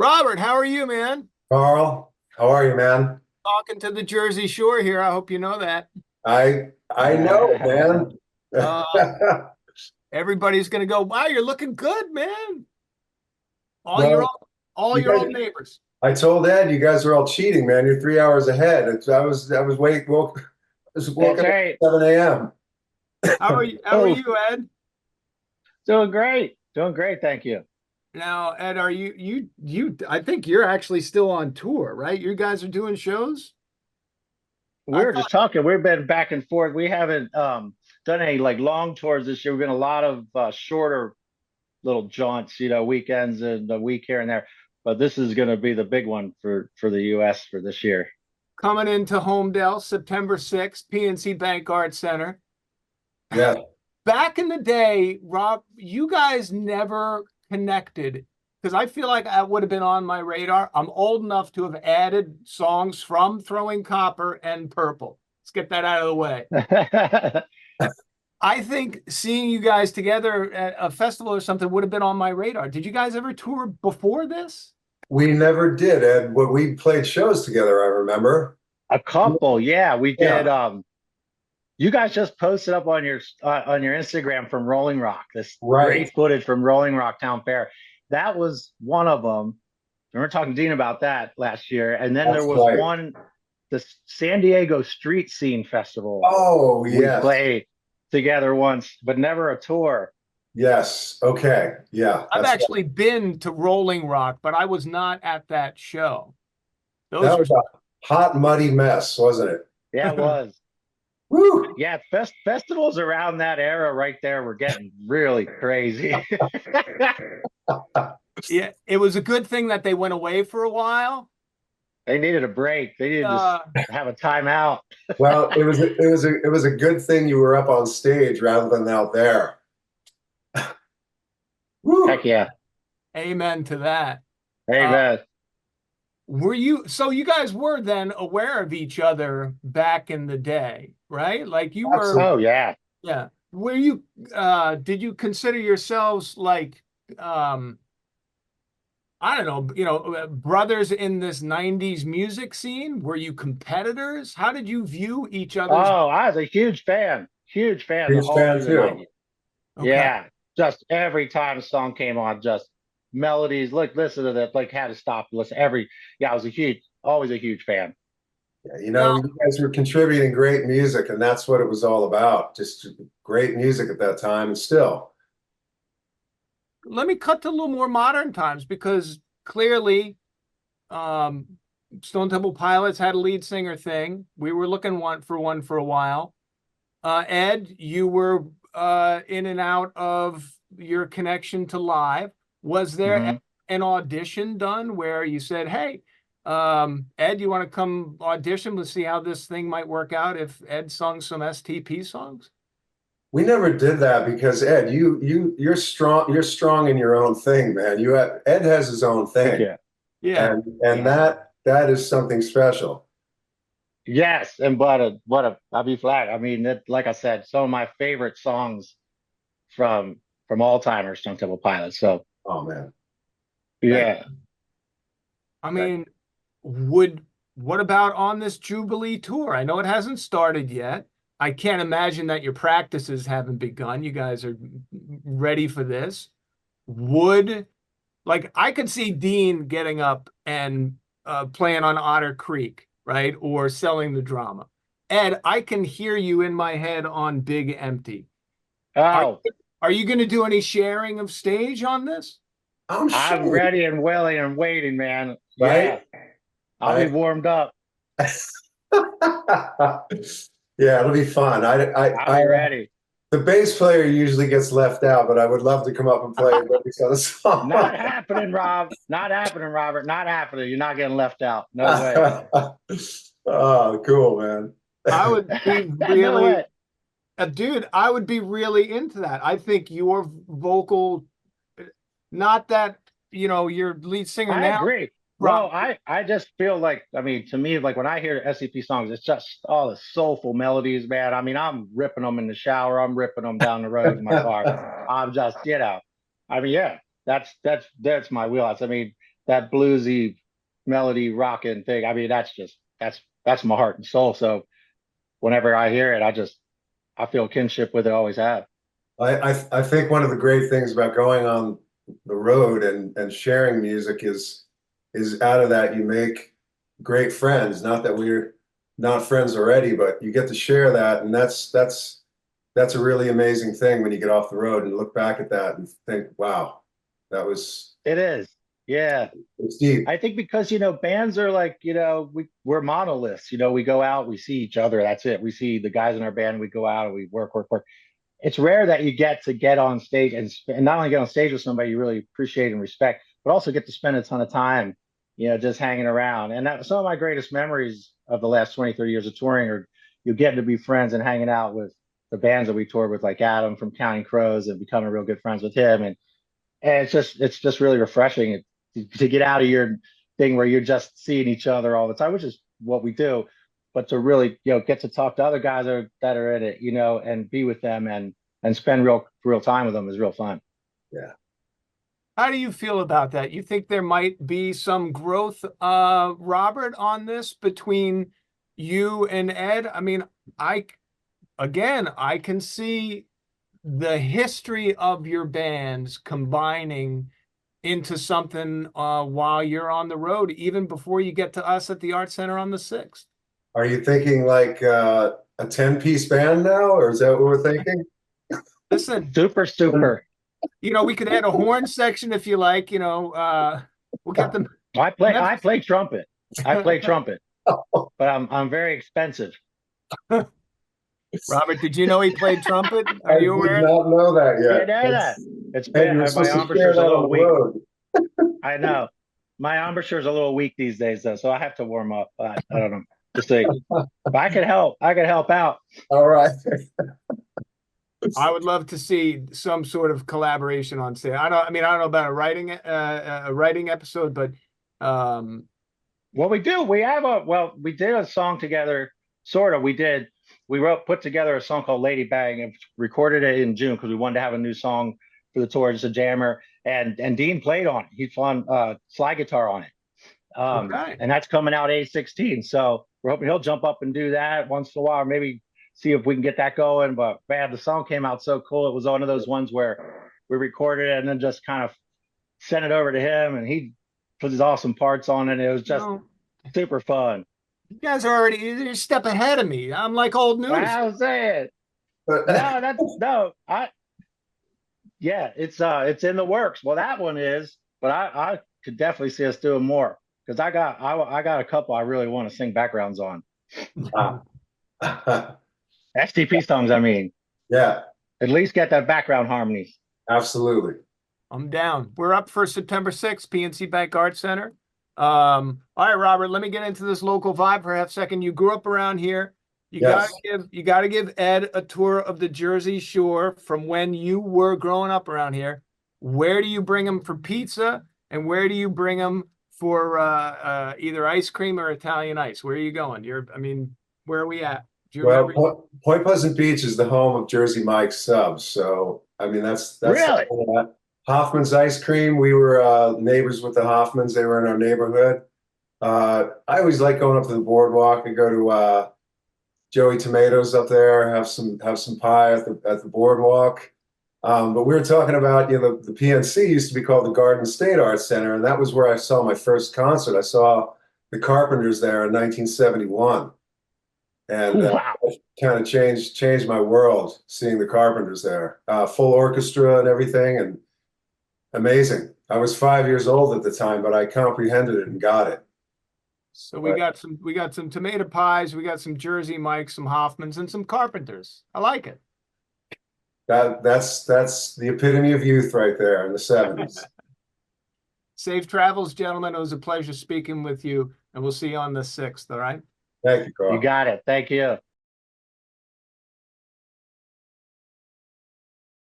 Robert, how are you, man? Carl, how are you, man? Talking to the Jersey Shore here. I hope you know that. I know, man. Uh, everybody's gonna go, wow, you're looking good, man. All your Well, old, all you your guys, old neighbors. I told Ed you guys are all cheating, man. You're 3 hours ahead. I was That's woken up right. at 7 a.m. How are you? How are Oh, you, Ed? doing great. Doing great. Thank you. Now, Ed, are you? I think you're actually still on tour, right? You guys are doing shows. We I were thought, just talking. We've been back and forth. We haven't done any like long tours this year. We've been a lot of shorter little jaunts, weekends and a week here and there. But this is going to be the big one for the U.S. for this year. coming into Homedale, September 6th, PNC Bank Arts Center. Yeah, Back in the day, Rob, you guys never connected because I feel like I would have been on my radar. I'm old enough to have added songs from Throwing Copper and Purple. Let's get that out of the way. I think seeing you guys together at a festival or something would have been on my radar. Did you guys ever tour before this? we never did, Ed. When we played shows together, I remember. A couple, yeah, we did. Yeah, You guys just posted up on your Instagram from Rolling Rock, this right. great footage from Rolling Rock Town Fair. That was one of them. We were talking to Dean about that last year, and then there That's was right. one, the San Diego Street Scene Festival. Oh, We yes. played together once, but never a tour. Yes. Okay. Yeah, I've that's right. actually been to Rolling Rock, but I was not at that show. Those That are was a hot, muddy mess, wasn't it? Yeah, it was. Woo! Yeah, festivals around that era right there were getting really crazy. yeah, it was a good thing that they went away for a while. They needed a break. They needed to Uh, have a timeout. Well, it was a good thing you were up on stage rather than out there. Heck Woo! yeah. Amen to that. Uh, Amen. were you so you guys were then aware of each other back in the day, right? Like you were, Oh Absolutely. yeah. yeah. Were you did you consider yourselves like um I don't know, brothers in this 90s music scene? Were you competitors? How did you view each other's Oh, I was a huge fan. Huge fan the Huge whole fan through the too. 90s. okay. Yeah. Just every time a song came on, just melodies. Look, listen to that. Like had to stop, listen. Yeah, I was always a huge fan. Yeah, Now, you guys were contributing great music, and that's what it was all about. Just great music at that time, and still. let me cut to a little more modern times because clearly um Stone Temple Pilots had a lead singer thing. We were looking one for a while. Ed, you were in and out of your connection to live. Was there Hmm. an audition done where you said, "Hey, Ed, you want to come audition? Let's see how this thing might work out if Ed sung some STP songs?" We never did that because Ed, you're strong. You're strong in your own thing, man. Ed has his own Heck thing, yeah. Yeah. and that is something special. Yes, and I'll be flat. I mean, like I said, some of my favorite songs from all timers, Stone Temple Pilots. So Oh man, thank yeah. I thank. mean, would what about on this Jubilee tour? I know it hasn't started yet. I can't imagine that your practices haven't begun. You guys are ready for this. Would like I could see Dean getting up and playing on Otter Creek, right? Or selling the drama. Ed, I can hear you in my head on Big Empty. Are Oh, are you going to do any sharing of stage on this? I'm I'm sure, ready and willing and waiting, man. right? Yeah, I'll be I warmed up. yeah, it'll be fun. I'll be ready. the bass player usually gets left out, but I would love to come up and play every other Not song. happening, Rob. Not happening, Robert. Not happening. You're not getting left out. No way. Oh, cool, man. I would be No really way. dude, I would be really into that. I think your vocal, not that, your lead singer I now, agree. Rob, No, I just feel like, I mean, to me, like when I hear SCP songs, it's just all the soulful melodies, man. I mean, I'm ripping them in the shower, I'm ripping them down the road in my car. I'm just, I mean, yeah, that's my wheelhouse. I mean, that bluesy melody rocking thing. I mean, that's my heart and soul. So whenever I hear it, I feel kinship with it, always have. I think one of the great things about going on the road and sharing music is out of that you make great friends. Not that we're not friends already, but you get to share that, and that's a really amazing thing when you get off the road and look back at that and think, wow, that was It is. Yeah. it's deep. I think because, bands are like, we're monoliths. We go out, we see each other. That's it. We see the guys in our band, we go out and we work, work, work. It's rare that you get to get on stage and not only get on stage with somebody you really appreciate and respect, but also get to spend a ton of time, just hanging around. And that some of my greatest memories of the last 20, 30 years of touring are you getting to be friends and hanging out with the bands that we toured with, like Adam from Counting Crows, and becoming real good friends with him. And it's just really refreshing to get out of your thing where you're just seeing each other all the time, which is what we do. But to really, get to talk to other guys that are in it, and be with them and spend real time with them is real fun. Yeah. How do you feel about that? You think there might be some growth, Robert, on this between you and Ed? I mean, I can see the history of your bands combining into something while you're on the road, even before you get to us at the Art Center on the 6th. Are you thinking like a 10-piece band now, or is that what we're thinking? Listen, Super. we could add a horn section if you like, we'll get them. I play trumpet. But I'm very expensive. Robert, did you know he played trumpet? Are you aware? I did not know that yet. You know that. It's Hey, you're my supposed to share embouchure's a that on little the weak. road. I know. My embouchure's a little weak these days, though, so I have to warm up. But I don't know. Just say, if I could help, out. All right. I would love to see some sort of collaboration on stage. I don't know about a writing episode, but What we do, we did a song together, sort of. We put together a song called Lady Bang and recorded it in June because we wanted to have a new song for the tour, just a jammer. And Dean played on it. He's on slide guitar on it. okay. And that's coming out A16. So we're hoping he'll jump up and do that once in a while, maybe see if we can get that going. But man, the song came out so cool. It was one of those ones where we recorded it and then just kind of sent it over to him, and he put his awesome parts on it. It was just super fun. You guys are you're a step ahead of me. I'm like old news. I was saying. It's in the works. Well, that one is, but I could definitely see us doing more because I got a couple I really want to sing backgrounds on. STP songs, I mean. Yeah. At least get that background harmonies. Absolutely. I'm down. We're up for September 6th, PNC Bank Art Center. All right, Robert, let me get into this local vibe for a half second. You grew up around here. You gotta give Ed a tour of the Jersey Shore from when you were growing up around here. Where do you bring him for pizza, and where do you bring him for either ice cream or Italian ice? Where are you going? Where are we at? Do you remember? Point Pleasant Beach is the home of Jersey Mike's subs. So that's really Hoffman's ice cream. We were neighbors with the Hoffmans. They were in our neighborhood. I always like going up to the boardwalk and go to Joey Tomatoes up there, have some pie at the boardwalk. But we were talking about, the PNC used to be called the Garden State Arts Center, and that was where I saw my first concert. I saw the Carpenters there in 1971. And wow. kind of changed my world seeing the Carpenters there, full orchestra and everything, and amazing. I was 5 years old at the time, but I comprehended it and got it. So we got some tomato pies, we got some Jersey Mike's, some Hoffmans, and some Carpenters. I like it. That's the epitome of youth right there in the 70s. Safe travels, gentlemen. It was a pleasure speaking with you, and we'll see you on the 6th. All right. Thank you, Carl. You got it. Thank you.